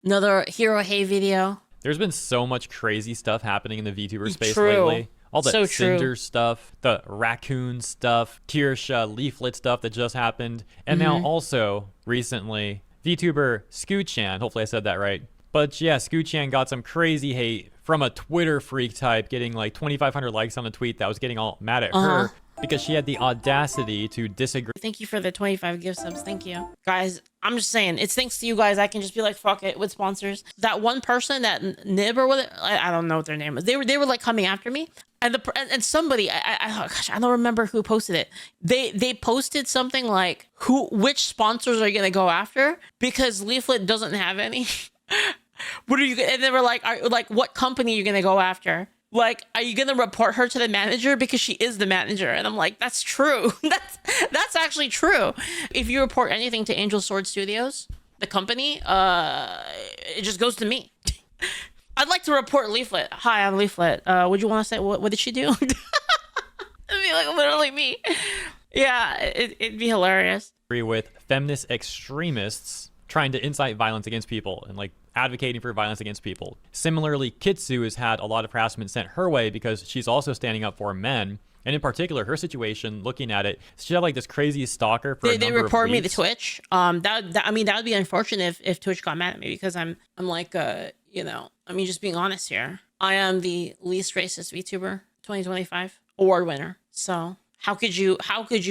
Another Hero Hei video. There's been so much crazy stuff happening in the VTuber space True. lately. All the So Cinder stuff, the raccoon stuff, Kirsha Leaflit stuff that just happened, and now also recently VTuber SquChan. Hopefully I said that right. But yeah, SquChan got some crazy hate from a Twitter freak type, getting like 2,500 likes on a tweet that was getting all mad at her because she had the audacity to disagree. Thank you for the 25 gift subs. Thank you. Guys, I'm just saying, it's thanks to you guys I can just be like, fuck it, with sponsors. That one person, that Nib or what, I don't know what their name was. They were like coming after me. And somebody, I don't remember who posted it. They posted something like, which sponsors are you gonna go after? Because Leaflit doesn't have any. What are you? And they were like, what company are you gonna go after? Like, are you gonna report her to the manager because she is the manager? And I'm like, that's true. That's actually true. If you report anything to Angel Sword Studios, the company, it just goes to me. I'd like to report Leaflit. Hi, I'm Leaflit. Would you want to say what did she do? It'd be like literally me. Yeah, it'd be hilarious. Agree with feminist extremists trying to incite violence against people and like advocating for violence against people. Similarly, Kitsu has had a lot of harassment sent her way because she's also standing up for men. And in particular, her situation, looking at it, she had like this crazy stalker for a number of weeks. They report me to Twitch. I mean, that would be unfortunate if Twitch got mad at me because I'm like, you know, I mean, just being honest here. I am the least racist VTuber 2025 award winner. So how could you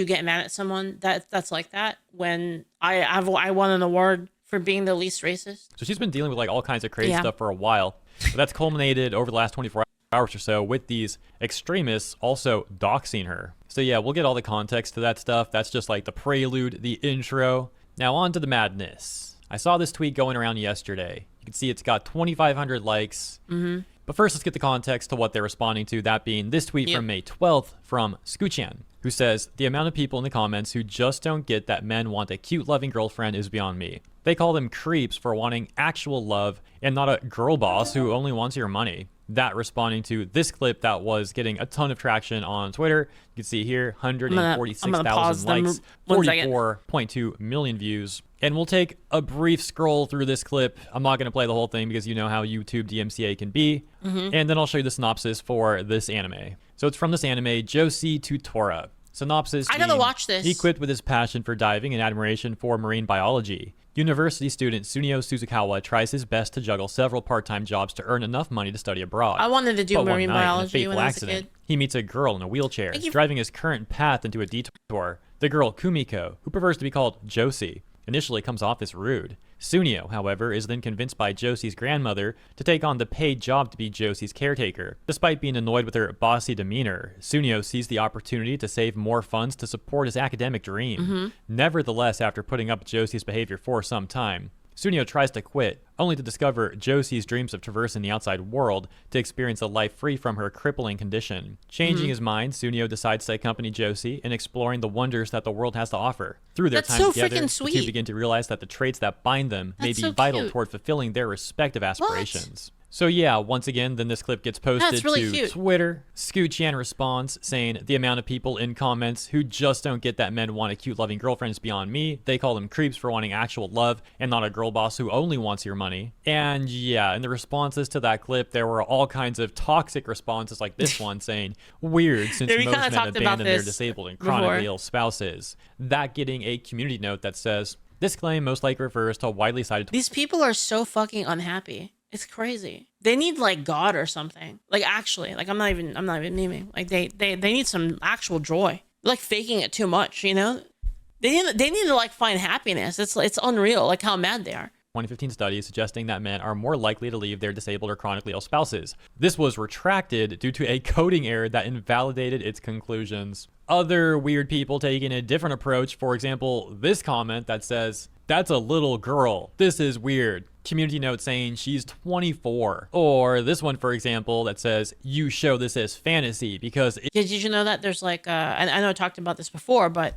get mad at someone that's like that when I won an award for being the least racist? So she's been dealing with like all kinds of crazy stuff for a while. But that's culminated over the last 24 hours or so with these extremists also doxing her. So yeah, we'll get all the context to that stuff. That's just like the prelude, the intro. Now on to the madness. I saw this tweet going around yesterday. You can see it's got 2,500 likes. But first, let's get the context to what they're responding to, that being this tweet from May 12th from Scooch Chan, who says, the amount of people in the comments who just don't get that men want a cute, loving girlfriend is beyond me. They call them creeps for wanting actual love and not a girl boss who only wants your money. That responding to this clip that was getting a ton of traction on Twitter. You can see here, 146,000 likes, 44.2 million views. And we'll take a brief scroll through this clip. I'm not going to play the whole thing because you know how YouTube DMCA can be. And then I'll show you the synopsis for this anime. So it's from this anime, Josie Tutora. Synopsis: I gotta watch this. Equipped with his passion for diving and admiration for marine biology, university student Sunio Suzukawa tries his best to juggle several part-time jobs to earn enough money to study abroad. I wanted to do but marine one night, biology in a when I was a accident, kid. he meets a girl in a wheelchair, driving his current path into a detour. The girl Kumiko, who prefers to be called Josie, initially comes off as rude. Sunio, however, is then convinced by Josie's grandmother to take on the paid job to be Josie's caretaker. Despite being annoyed with her bossy demeanor, Sunio sees the opportunity to save more funds to support his academic dream. Nevertheless, after putting up with Josie's behavior for some time, Sunio tries to quit, only to discover Josie's dreams of traversing the outside world to experience a life free from her crippling condition. Changing his mind, Sunio decides to accompany Josie in exploring the wonders that the world has to offer. Through their time together, the two begin to realize that the traits that bind them may be vital toward fulfilling their respective aspirations. So yeah, once again, then this clip gets posted to Twitter. Scooch Chan responds saying, the amount of people in comments who just don't get that men want a cute, loving girlfriend is beyond me. They call them creeps for wanting actual love and not a girl boss who only wants your money. And yeah, in the responses to that clip, there were all kinds of toxic responses like this one saying, weird, since most men abandon their disabled and chronically ill spouses. That getting a community note that says, this claim most likely refers to a widely cited... These people are so fucking unhappy. It's crazy. They need like God or something. Like actually, like I'm not even memeing. Like they need some actual joy. They're like faking it too much, you know? They need to like find happiness. It's unreal, like how mad they are. 2015 study suggesting that men are more likely to leave their disabled or chronically ill spouses. This was retracted due to a coding error that invalidated its conclusions. Other weird people taking a different approach, for example, this comment that says, that's a little girl. This is weird. Community note saying she's 24. Or this one, for example, that says, you show this as fantasy because... Did you know that there's like, and I know I talked about this before, but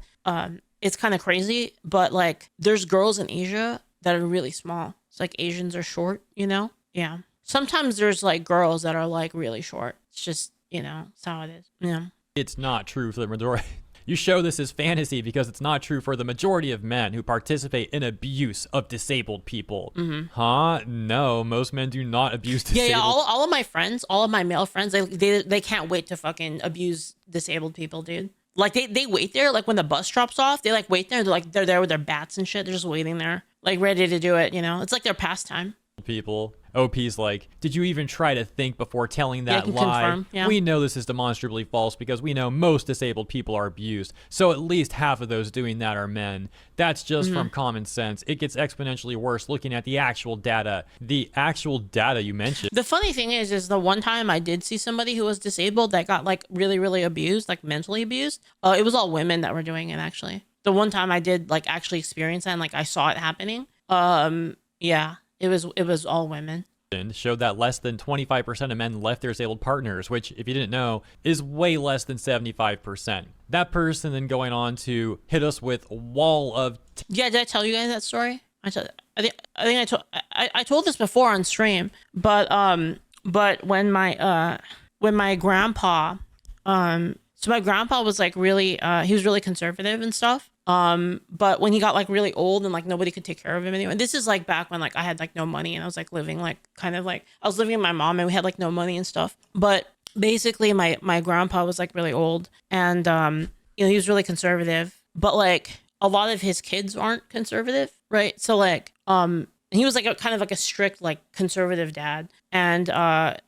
it's kind of crazy, but like there's girls in Asia that are really small. It's like Asians are short, you know? Yeah. Sometimes there's like girls that are like really short. It's just, you know, it's how it is. Yeah. It's not true for the majority. You show this as fantasy because it's not true for the majority of men who participate in abuse of disabled people. Huh? No, most men do not abuse disabled. Yeah, all of my friends, all of my male friends, they can't wait to fucking abuse disabled people, dude. Like they wait there, like when the bus drops off, they like wait there. They're there with their bats and shit. They're just waiting there, like ready to do it. You know, it's like their pastime. People. OP's like, did you even try to think before telling that lie? Confirm, yeah. We know this is demonstrably false because we know most disabled people are abused. So at least half of those doing that are men. That's just from common sense. It gets exponentially worse looking at the actual data. The actual data you mentioned. The funny thing is the one time I did see somebody who was disabled that got like really, really abused, like mentally abused. It was all women that were doing it, actually. The one time I did like actually experience that and like I saw it happening. Yeah. It was all women. Showed that less than 25% of men left their disabled partners, which, if you didn't know, is way less than 75%. That person then going on to hit us with a wall of... Yeah, did I tell you guys that story? I think I told this before on stream, but when my grandpa, so my grandpa was like really, he was really conservative and stuff. But when he got like really old and like nobody could take care of him anymore, this is like back when like I had like no money and I was like living like kind of like I was living with my mom and we had like no money and stuff. But basically my grandpa was like really old and you know, he was really conservative, but like a lot of his kids aren't conservative, right? So like he was like a kind of like a strict like conservative dad, and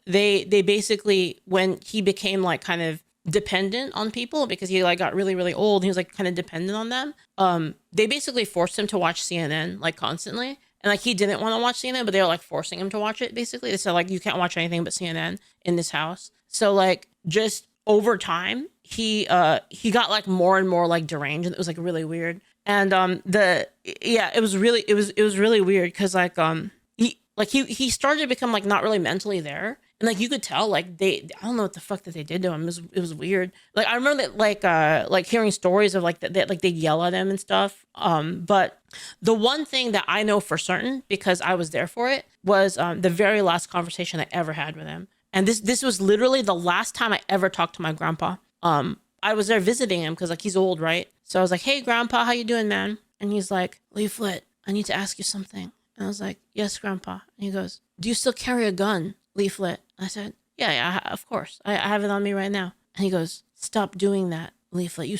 they basically, when he became like kind of dependent on people because he like got really, really old, he was like kind of dependent on them, they basically forced him to watch CNN like constantly, and like he didn't want to watch CNN, but they were like forcing him to watch it. Basically they said like, you can't watch anything but CNN in this house. So like just over time he got like more and more like deranged, and it was like really weird. And it was really weird because like he started to become like not really mentally there. And like you could tell, like I don't know what the fuck that they did to him. It was weird. Like I remember that like hearing stories of like that like they'd yell at him and stuff. But the one thing that I know for certain, because I was there for it, was the very last conversation I ever had with him. And this was literally the last time I ever talked to my grandpa. I was there visiting him because like he's old, right? So I was like, "Hey grandpa, how you doing, man?" And he's like, "Leaflit, I need to ask you something." And I was like, "Yes, grandpa." And he goes, "Do you still carry a gun, Leaflit?" I said, yeah, of course. I have it on me right now. And he goes, "Stop doing that, Leaflit. You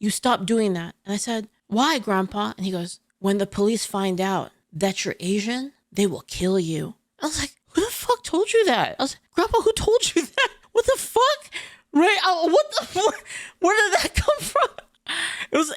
stop doing that." And I said, "Why, grandpa?" And he goes, "When the police find out that you're Asian, they will kill you." I was like, "Who the fuck told you that?" I was like, "Grandpa, who told you that? What the fuck?" Right? Where did that come from?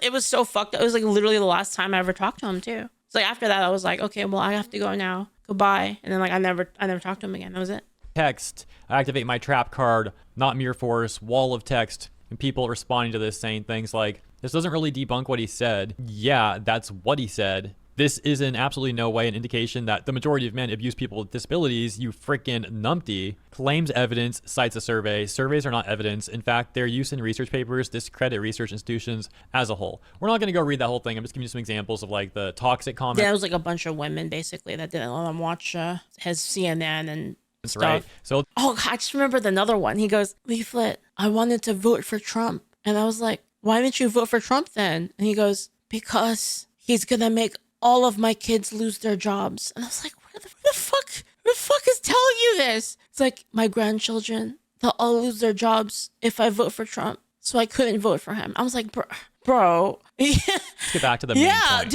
It was so fucked up. It was like literally the last time I ever talked to him too. So like after that, I was like, okay, well I have to go now. Goodbye. And then like I never talked to him again. That was it. Text, activate my trap card, not mere force, wall of text, and people responding to this saying things like, "This doesn't really debunk what he said." Yeah, that's what he said. This is in absolutely no way an indication that the majority of men abuse people with disabilities, you frickin' numpty. Claims evidence, cites a survey. Surveys are not evidence. In fact, their use in research papers discredit research institutions as a whole. We're not going to go read that whole thing. I'm just giving you some examples of like the toxic comments. Yeah, it was like a bunch of women basically that didn't let him watch his CNN and That's stuff. right. So, oh, I just remembered another one. He goes, "Leaflit, I wanted to vote for Trump." And I was like, "Why didn't you vote for Trump then?" And he goes, "Because he's going to make all of my kids lose their jobs." And I was like, who the fuck is telling you this? It's like, my grandchildren, they'll all lose their jobs if I vote for Trump. So I couldn't vote for him. I was like, bro. Let's get back to the main point.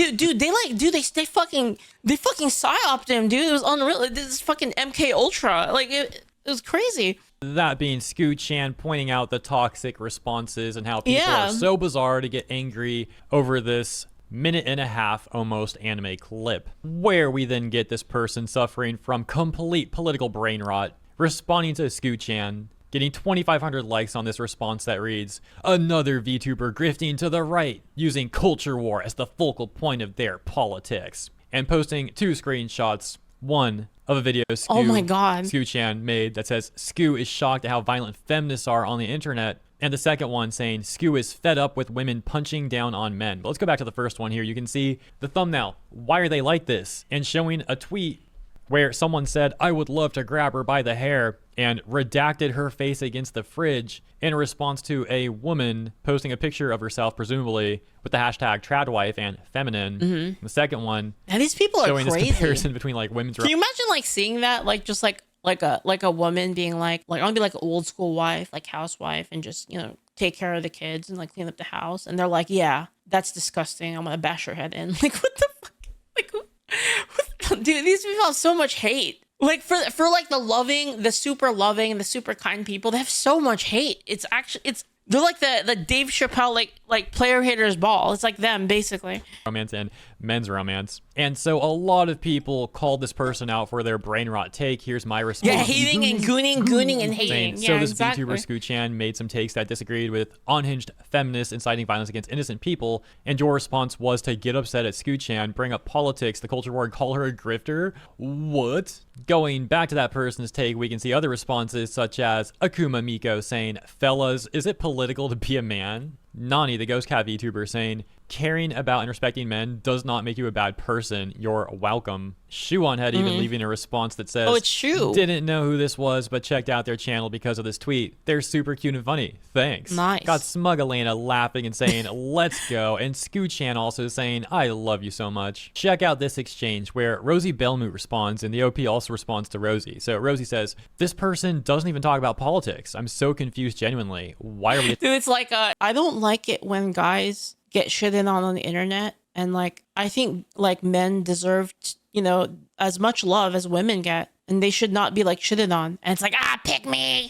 They fucking psyoped him, dude. It was unreal. This is fucking MK Ultra. Like it was crazy. That being Scooch Chan pointing out the toxic responses and how people are so bizarre to get angry over this minute and a half almost anime clip, where we then get this person suffering from complete political brain rot responding to Scooch Chan, getting 2,500 likes on this response that reads, "Another VTuber grifting to the right, using culture war as the focal point of their politics," and posting 2 screenshots, one of a video Scooch Chan made that says, "Scoo is shocked at how violent feminists are on the internet," and the second one saying, "Scoo is fed up with women punching down on men." But let's go back to the first one here. You can see the thumbnail. Why are they like this? And showing a tweet where someone said, I would love to grab her by the hair, and redacted her face against the fridge in response to a woman posting a picture of herself, presumably with the hashtag tradwife and feminine. The second one, and these people are showing crazy. this comparison between like women's. Can you imagine like seeing that, like just like a woman being like I want to be like an old school wife, like housewife, and just, you know, take care of the kids and like clean up the house, and they're like, yeah, that's disgusting, I'm gonna bash her head in. Like, what the fuck? Like, dude, these people have so much hate. Like for like the super loving, the super kind people, they have so much hate. It's actually, they're like the Dave Chappelle like player haters ball. It's like them basically. Romance and men's romance. And so a lot of people called this person out for their brain rot take. Here's my response. Yeah, hating and gooning and hating. So yeah, this exactly. VTuber Scooch Chan made some takes that disagreed with unhinged feminists inciting violence against innocent people, and your response was to get upset at Scooch Chan, bring up politics, the culture war, and call her a grifter. What? Going back to that person's take, we can see other responses such as Akuma Miko saying, fellas, is it political to be a man? Nani, the Ghost Cat VTuber, saying, caring about and respecting men does not make you a bad person. You're welcome. Shuonhead even leaving a response that says, oh, it's Shu. Didn't know who this was, but checked out their channel because of this tweet. They're super cute and funny. Thanks. Nice. Got Smug Elena laughing and saying, let's go. And SquChan also saying, I love you so much. Check out this exchange where Rosie Belmu responds, and the OP also responds to Rosie. So Rosie says, this person doesn't even talk about politics. I'm so confused genuinely. Why are we... Dude, it's like, I don't like it when guys get shitted on the internet, and like I think like men deserve you know, as much love as women get, and they should not be like shitted on. And it's like, pick me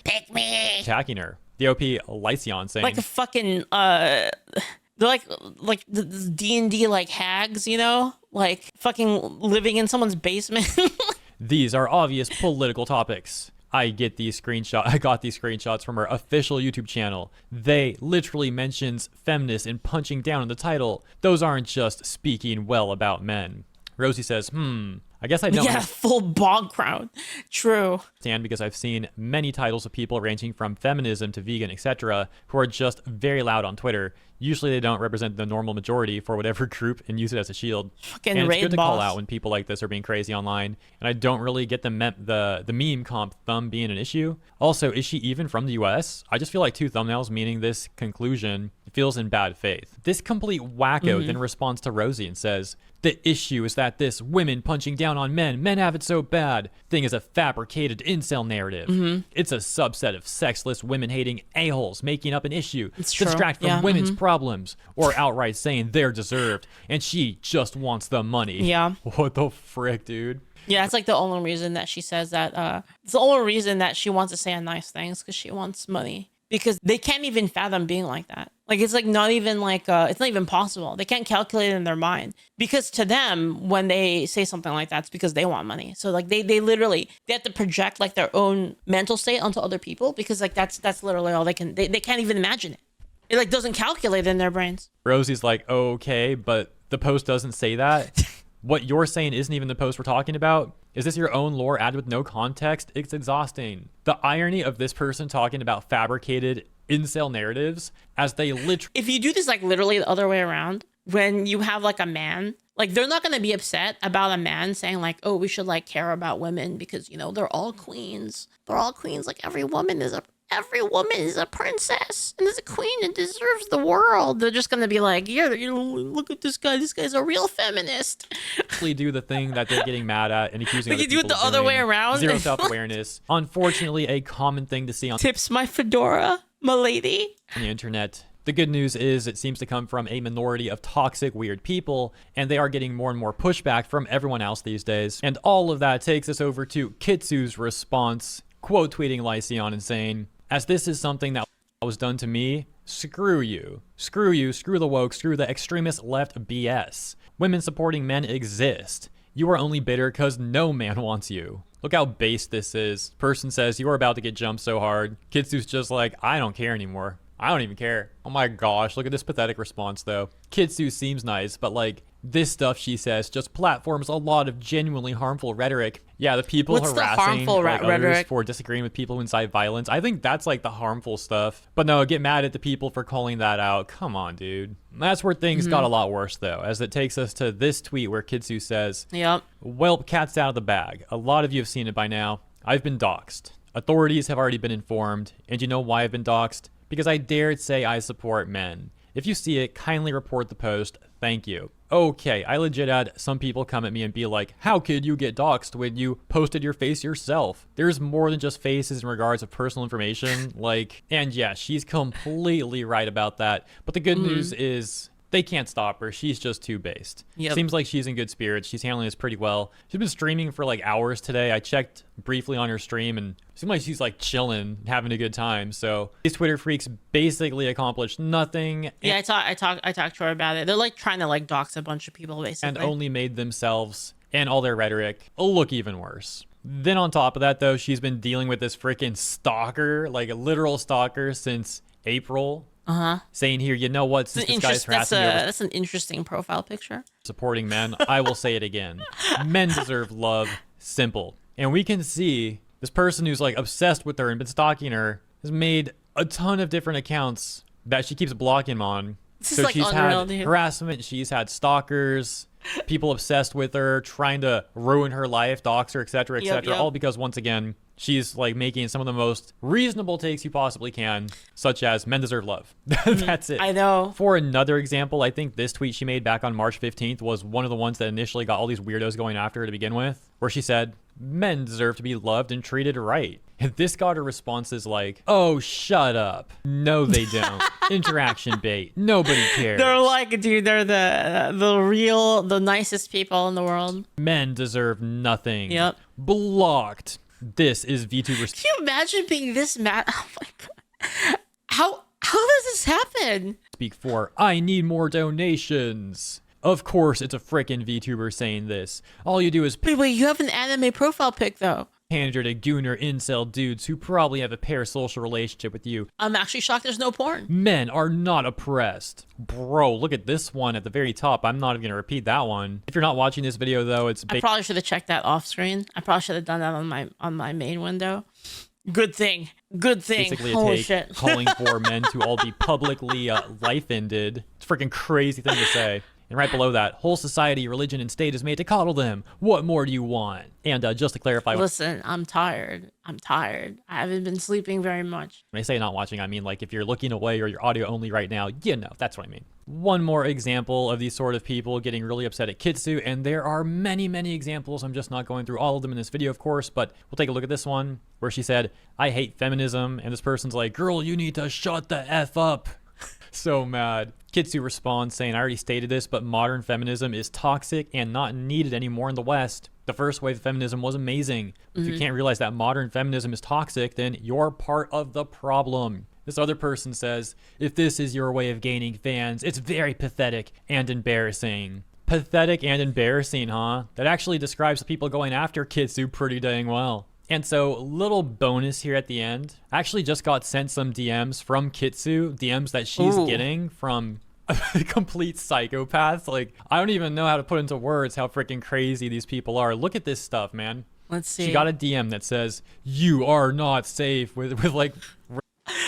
attacking her. The OP Lycion saying, like a fucking they're like the D&D like hags, you know, like fucking living in someone's basement. these are obvious political topics. I got these screenshots from her official YouTube channel. They literally mentions feminists and punching down in the title. Those aren't just speaking well about men. Rosie says, I guess I don't. Yeah, full bog crowd. True. Understand, because I've seen many titles of people ranging from feminism to vegan, etc., who are just very loud on Twitter. Usually they don't represent the normal majority for whatever group and use it as a shield. Fucking and it's good to call boss. out when people like this are being crazy online. And I don't really get the meme comp thumb being an issue. Also, is she even from the US? I just feel like two thumbnails meaning this conclusion feels in bad faith. This complete wacko then responds to Rosie and says, the issue is that this women punching down on men have it so bad thing is a fabricated incel narrative. It's a subset of sexless women-hating a-holes making up an issue to distract from women's problems, or outright saying they're deserved and she just wants the money. Yeah. What the frick, dude? Yeah, it's like the only reason that she says that. It's the only reason that she wants to say nice things, because she wants money. Because they can't even fathom being like that. Like, it's like not even like, it's not even possible. They can't calculate it in their mind. Because to them, when they say something like that, it's because they want money. So like they literally, they have to project like their own mental state onto other people, because like that's literally all they can't even imagine it. It like doesn't calculate in their brains. Rosie's like, okay, but the post doesn't say that. What you're saying isn't even the post we're talking about. Is this your own lore added with no context? It's exhausting. The irony of this person talking about fabricated incel narratives as they literally... If you do this like literally the other way around, when you have like a man, like they're not going to be upset about a man saying like, oh, we should like care about women because, you know, they're all queens. They're all queens. Like every woman is a princess and is a queen and deserves the world. They're just gonna be like, yeah, you know, look at this guy. This guy's a real feminist. Do the thing that they're getting mad at and accusing like other you do it people the of other doing. way around. Zero self-awareness. Unfortunately, a common thing to see on Tips my fedora, my lady. the internet. The good news is it seems to come from a minority of toxic, weird people, and they are getting more and more pushback from everyone else these days. And all of that takes us over to Kitsu's response, quote tweeting Lycion and saying, as this is something that was done to me, screw you. Screw you, screw the woke, screw the extremist left BS. Women supporting men exist. You are only bitter because no man wants you. Look how base this is. Person says you are about to get jumped so hard. Kitsu's just like, I don't care anymore. I don't even care. Oh my gosh, look at this pathetic response though. Kitsu seems nice, but like This stuff, she says, just platforms a lot of genuinely harmful rhetoric. Yeah, the people What's harassing the harmful like, rhetoric? others for disagreeing with people who incite violence. I think that's like the harmful stuff. But no, get mad at the people for calling that out. Come on, dude. That's where things got a lot worse, though, as it takes us to this tweet where Kitsu says, Yep. "Well, cat's out of the bag. A lot of you have seen it by now. I've been doxxed. Authorities have already been informed. And you know why I've been doxxed? Because I dared say I support men. If you see it, kindly report the post. Thank you." Okay, I legit had some people come at me and be like, how could you get doxxed when you posted your face yourself? There's more than just faces in regards of personal information. And yeah, she's completely right about that. But the good news is they can't stop her. She's just too based. Yep. Seems like she's in good spirits. She's handling this pretty well. She's been streaming for like hours today. I checked briefly on her stream and it seemed like she's like chilling, having a good time. So these Twitter freaks basically accomplished nothing. Yeah, I talked to her about it. They're like trying to like dox a bunch of people basically. And only made themselves and all their rhetoric look even worse. Then on top of that, though, she's been dealing with this freaking stalker, like a literal stalker, since April. Saying here, you know what, since this guy's harassing me over that's an interesting profile picture. supporting men, I will say it again. Men deserve love. Simple. And we can see this person who's like obsessed with her and been stalking her has made a ton of different accounts that she keeps blocking him on. This is So like she's unreal, had dude. harassment, she's had stalkers, people obsessed with her, trying to ruin her life, dox her, etc., etc. Yep. All because, once again, she's like making some of the most reasonable takes you possibly can, such as men deserve love. That's it. I know. For another example, I think this tweet she made back on March 15th was one of the ones that initially got all these weirdos going after her to begin with, where she said, men deserve to be loved and treated right. And this got her responses like, oh, shut up. No, they don't. Interaction bait. Nobody cares. They're like, dude, they're the nicest people in the world. Men deserve nothing. Yep. Blocked. This is VTubers. Can you imagine being this mad? Oh my god. How does this happen? Speak for, I need more donations. Of course, it's a frickin' VTuber saying this. All you do is Wait, you have an anime profile pic though. pander to gooner incel dudes who probably have a parasocial relationship with you. I'm actually shocked there's no porn. Men are not oppressed. Bro, look at this one at the very top. I'm not even gonna repeat that one. If you're not watching this video though, it's I probably should have checked that off screen. I probably should have done that on my main window. Good thing. basically a Holy take shit. calling for men to all be publicly life ended. It's a freaking crazy thing to say. And right below that, whole society, religion, and state is made to coddle them. What more do you want? And just to clarify, Listen, I'm tired. I haven't been sleeping very much. when I say not watching, I mean like if you're looking away or you're audio only right now, you know, that's what I mean. One more example of these sort of people getting really upset at Kitsu, and there are many, many examples. I'm just not going through all of them in this video, of course, but we'll take a look at this one where she said, I hate feminism, and this person's like, girl, you need to shut the F up. So mad. Kitsu responds saying, I already stated this, but modern feminism is toxic and not needed anymore in the West. The first wave of feminism was amazing. If you can't realize that modern feminism is toxic, then you're part of the problem. This other person says, if this is your way of gaining fans, it's very pathetic and embarrassing. Pathetic and embarrassing, huh? That actually describes the people going after Kitsu pretty dang well. And so, little bonus here at the end. I actually just got sent some DMs from Kitsu, DMs that she's getting from a complete psychopath. Like, I don't even know how to put into words how freaking crazy these people are. Look at this stuff, man. Let's see. She got a DM that says, you are not safe with like...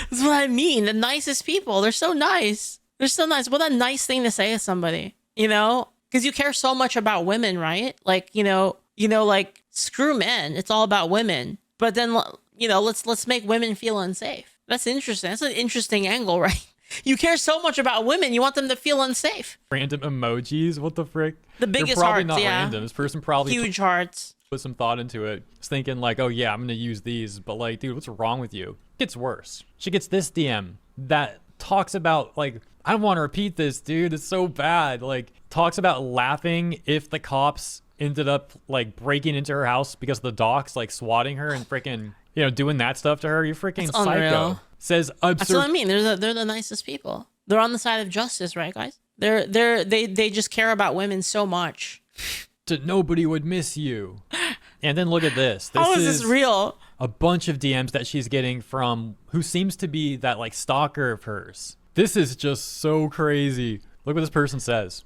That's what I mean. The nicest people. They're so nice. They're so nice. What a nice thing to say to somebody, you know? Because you care so much about women, right? Like, you know, like, screw men. It's all about women. But then, you know, let's make women feel unsafe. That's interesting. That's an interesting angle, right? You care so much about women, you want them to feel unsafe. Random emojis? What the frick? The biggest They're probably hearts, not yeah. random. This person probably Huge hearts. put some thought into it. Was thinking like, oh yeah, I'm gonna use these, but like, dude, what's wrong with you? It gets worse. She gets this DM that talks about like, I don't want to repeat this, dude. It's so bad. Like, talks about laughing if the cops ended up like breaking into her house because the docs like swatting her and freaking, you know, doing that stuff to her. You're freaking That's psycho. unreal. Says That's absurd. what I mean. They're the nicest people. They're on the side of justice, right, guys? They just care about women so much. Nobody would miss you. And then look at this. How is this real? A bunch of DMs that she's getting from who seems to be that like stalker of hers. This is just so crazy. Look what this person says.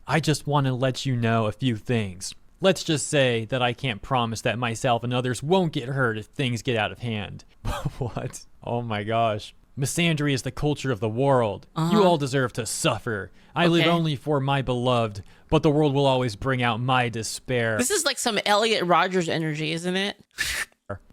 I just want to let you know a few things. Let's just say that I can't promise that myself and others won't get hurt if things get out of hand. What? Oh my gosh. Misandry is the culture of the world. You all deserve to suffer. I live only for my beloved, but the world will always bring out my despair. This is like some Elliot Rogers energy, isn't it?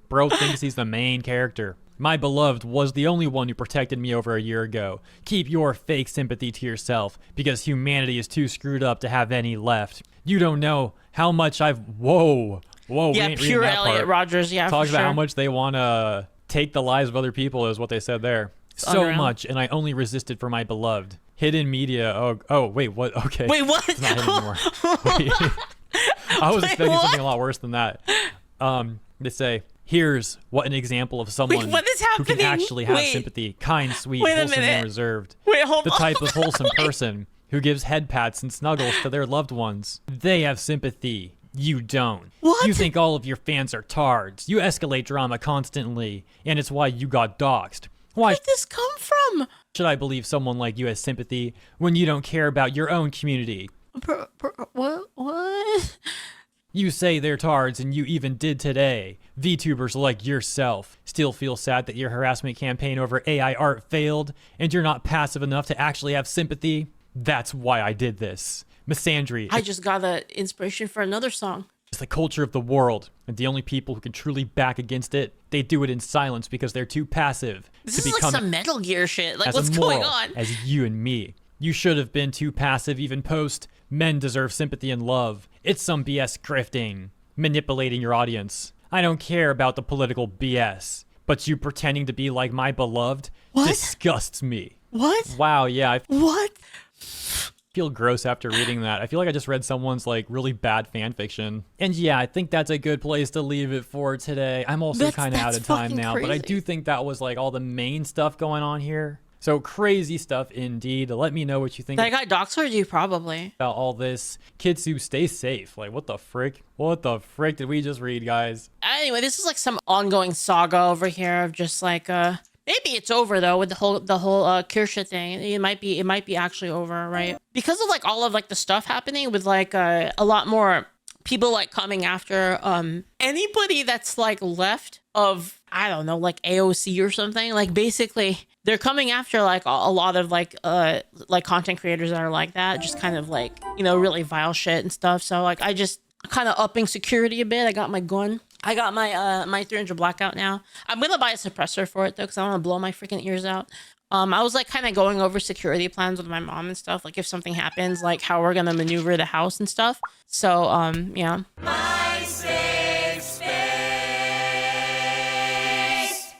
Bro thinks he's the main character. My beloved was the only one who protected me over a year ago. Keep your fake sympathy to yourself, because humanity is too screwed up to have any left. You don't know how much I've... Whoa. Yeah, pure Elliot Rogers, yeah, Talks about how much they want to take the lives of other people is what they said there. So much, and I only resisted for my beloved. Hidden media. Oh, wait, what? Okay. Wait, what? It's not hidden anymore. I was expecting something a lot worse than that. They say, here's what an example of someone who can actually have sympathy. Kind, sweet, wholesome, and reserved. Hold the type of wholesome person who gives head pats and snuggles to their loved ones. They have sympathy. You don't. What? You think all of your fans are tards. You escalate drama constantly, and it's why you got doxxed. Why did this come from? Should I believe someone like you has sympathy when you don't care about your own community? What? You say they're tards, and you even did today. VTubers like yourself still feel sad that your harassment campaign over AI art failed, and you're not passive enough to actually have sympathy? That's why I did this. Misandry. I just got the inspiration for another song. It's the culture of the world, and the only people who can truly back against it, they do it in silence because they're too passive. This is like some Metal Gear shit. Like, what's going on? As you and me. You should have been too passive even post. Men deserve sympathy and love. It's some BS grifting, manipulating your audience. I don't care about the political BS, but you pretending to be like my beloved disgusts me. What? Wow, yeah. What? Feel gross after reading that. I feel like I just read someone's like really bad fan fiction. And yeah, I think that's a good place to leave it for today. I'm also kind of out of time now, but I do think that was like all the main stuff going on here. So crazy stuff indeed. Let me know what you think. That guy doxed you probably. About all this. Kitsu, stay safe. Like, what the frick? What the frick did we just read, guys? Anyway, this is like some ongoing saga over here of just like maybe it's over though with the whole Kirsha thing. It might be actually over, right? Because of like all of like the stuff happening with like a lot more people like coming after anybody that's like left of, I don't know, like AOC or something. Like basically they're coming after like a lot of like content creators that are like that, just kind of like, you know, really vile shit and stuff. So like I just kind of upping security a bit. I got my gun. I got my my 300 blackout now. I'm gonna buy a suppressor for it though, because I want to blow my freaking ears out. I was like kind of going over security plans with my mom and stuff, like if something happens, like how we're gonna maneuver the house and stuff. So yeah.